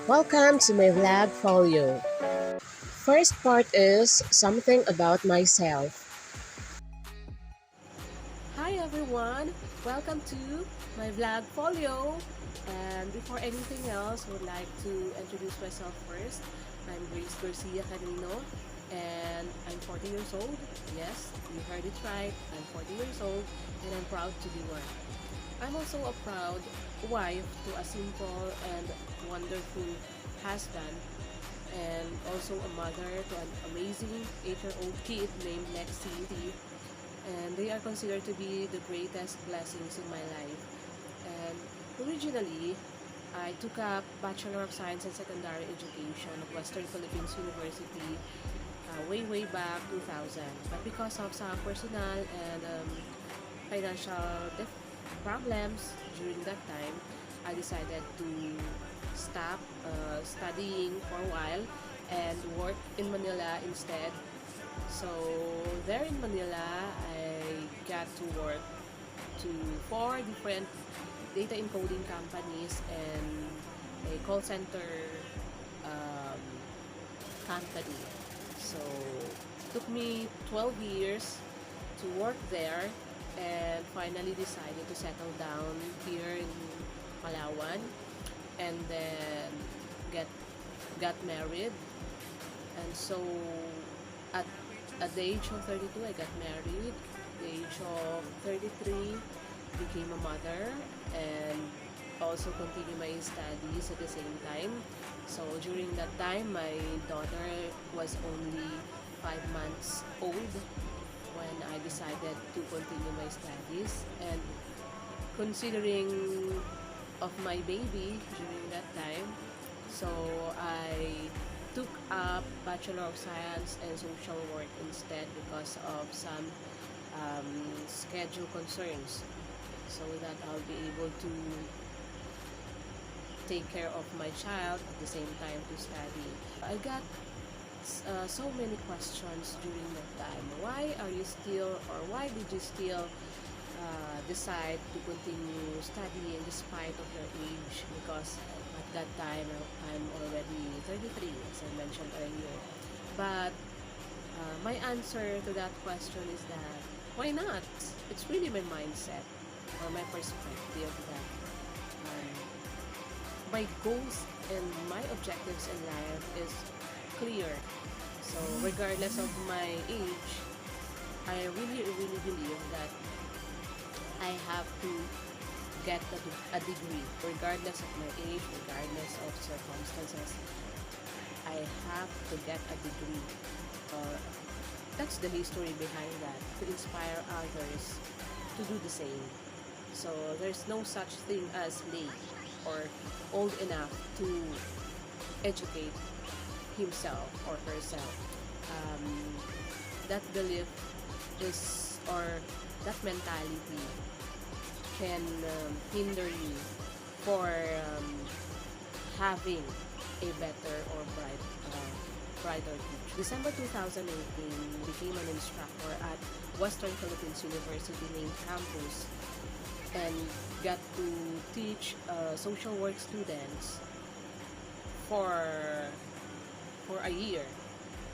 Welcome to my vlog folio. First part is something about myself. Hi everyone, welcome to my vlog folio. And before anything else, I would like to introduce myself first. I'm Grace Garcia Carino and I'm 40 years old. Yes, you heard it right. I'm 40 years old and I'm proud to be one. I'm also a proud wife to a simple and wonderful husband and also a mother to an amazing 8-year-old kid named Lexi, and they are considered to be the greatest blessings in my life. And originally, I took up Bachelor of Science in Secondary Education at Western Philippines University way back 2000. But because of some personal and financial problems during that time, I decided to stop studying for a while and work in Manila instead. So there in Manila, I got to work to four different data encoding companies and a call center um, company. So it took me 12 years to work there and finally decided to settle down here in Palawan and then get got married. And so at the age of 32 I got married. At the age of 33 became a mother and also continue my studies at the same time. So during that time my daughter was only 5 months old when I decided to continue my studies, and considering of my baby during that time, so I took up Bachelor of Science and Social Work instead because of some um, schedule concerns, so that I'll be able to take care of my child at the same time to study. I got so many questions during that time. Why are you still, or why did you still decide to continue studying despite of your age? Because at that time I'm already 33, as I mentioned earlier. But my answer to that question is that why not? It's really my mindset or my perspective that um, my goals and my objectives in life is clear. So regardless of my age, I really believe that I have to get a degree, regardless of my age, regardless of circumstances. I have to get a degree. That's the history behind that, to inspire others to do the same. So there's no such thing as late or old enough to educate himself or herself. Um, that belief is, or that mentality can hinder you for having a better or brighter future. December 2018, became an instructor at Western Philippines University main campus and got to teach social work students for a year.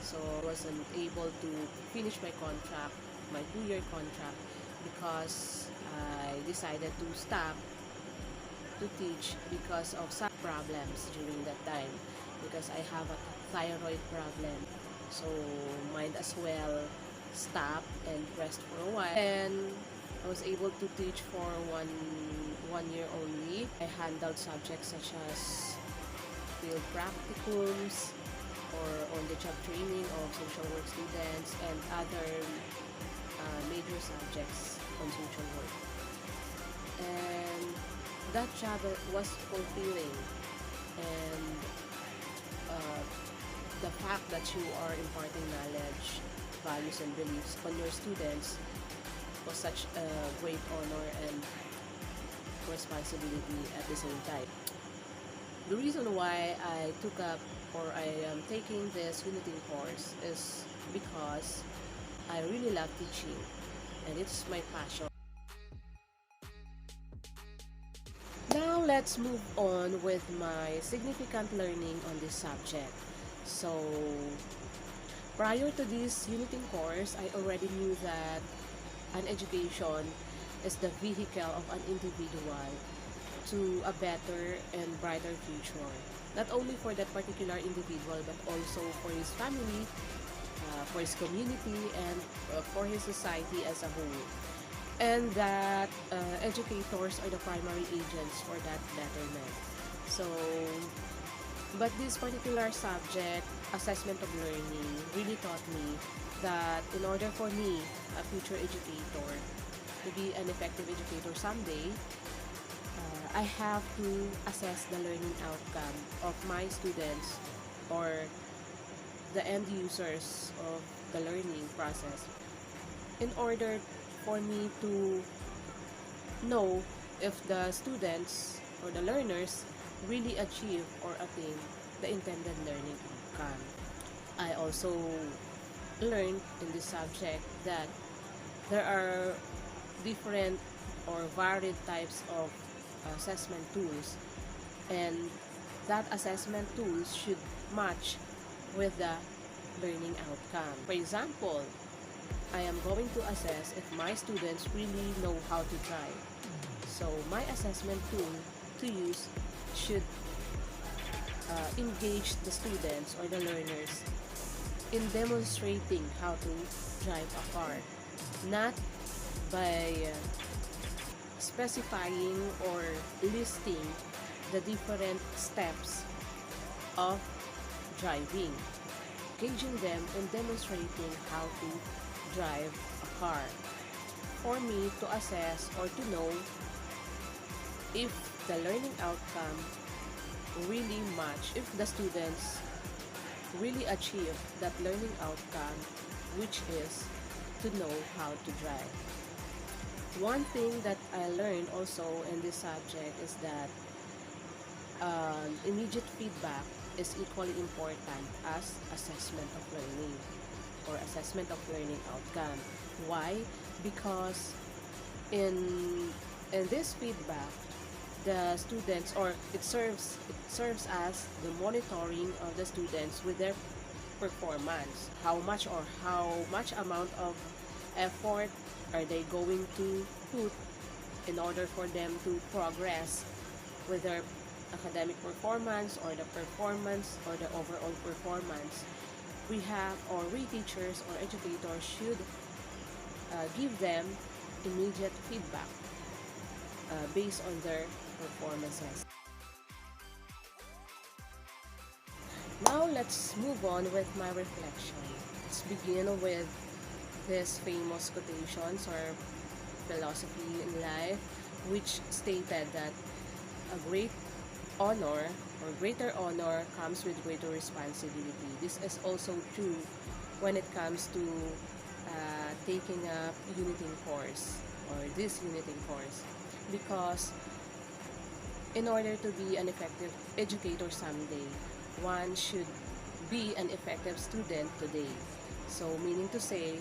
So I wasn't able to finish my contract, my 2-year contract, because I decided to stop to teach because of some problems during that time, because I have a thyroid problem. So might as well stop and rest for a while. And I was able to teach for one year only. I handled subjects such as field practicums or on-the-job training of social work students and other major subjects on social work. And that job was fulfilling, and uh, the fact that you are imparting knowledge, values, and beliefs on your students was such a great honor and responsibility at the same time. The reason why I took up, or I am taking this Unity course, is because I really love teaching and it's my passion. Now let's move on with my significant learning on this subject. So, prior to this uniting course, I already knew that an education is the vehicle of an individual to a better and brighter future. Not only for that particular individual, but also for his family, for his community, and for his society as a whole. And that educators are the primary agents for that betterment. So, but this particular subject, assessment of learning, really taught me that in order for me, a future educator, to be an effective educator someday, I have to assess the learning outcome of my students or the end users of the learning process in order for me to know if the students or the learners really achieve or attain the intended learning outcome. I also learned in this subject that there are different or varied types of assessment tools, and that assessment tools should match with the learning outcome. For example, I am going to assess if my students really know how to drive. So my assessment tool to use should engage the students or the learners in demonstrating how to drive a car, not by specifying or listing the different steps of driving, engaging them in demonstrating how to drive a car for me to assess or to know if the learning outcome really match, if the students really achieve that learning outcome, which is to know how to drive. One thing that I learned also in this subject is that immediate feedback is equally important as assessment of learning or assessment of learning outcome. Why? Because in this feedback, the students, or it serves as the monitoring of the students with their performance. How much amount of effort are they going to put in order for them to progress with their academic performance or the performance or the overall performance. We teachers or educators should give them immediate feedback based on their performances. Now let's move on with my reflection. Let's begin with this famous quotations or philosophy in life, which stated that a great honor or greater honor comes with greater responsibility. This is also true when it comes to taking a uniting course or this uniting course, because in order to be an effective educator someday, one should be an effective student today. So meaning to say,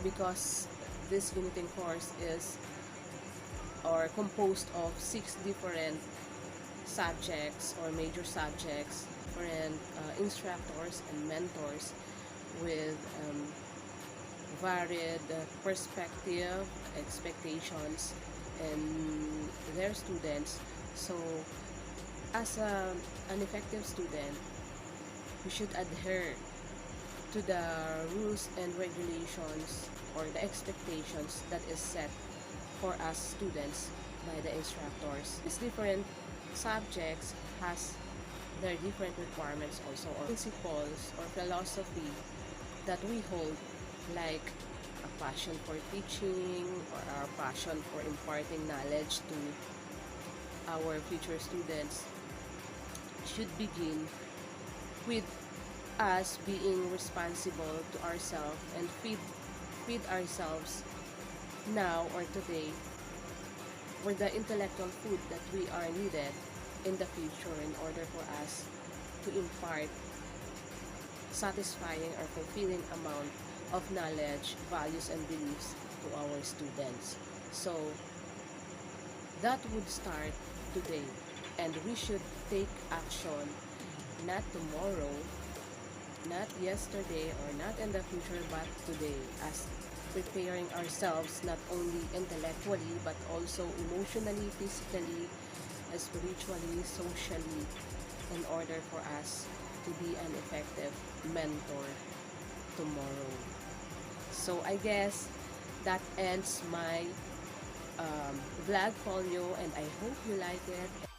because this uniting course is or composed of 6 different subjects or major subjects, different instructors and mentors with varied perspective, expectations, and their students. So as an effective student, we should adhere to the rules and regulations or the expectations that is set for us students by the instructors. These different subjects has their different requirements also, or principles or philosophy that we hold, like a passion for teaching or our passion for imparting knowledge to our future students should begin with us being responsible to ourselves and feed ourselves now or today with the intellectual food that we are needed in the future in order for us to impart satisfying or fulfilling amount of knowledge, values, and beliefs to our students. So that would start today. And we should take action not tomorrow, not yesterday, or not in the future, but today, as preparing ourselves not only intellectually but also emotionally, physically, spiritually, socially, in order for us to be an effective mentor tomorrow. So I guess that ends my vlog folio, and I hope you like it.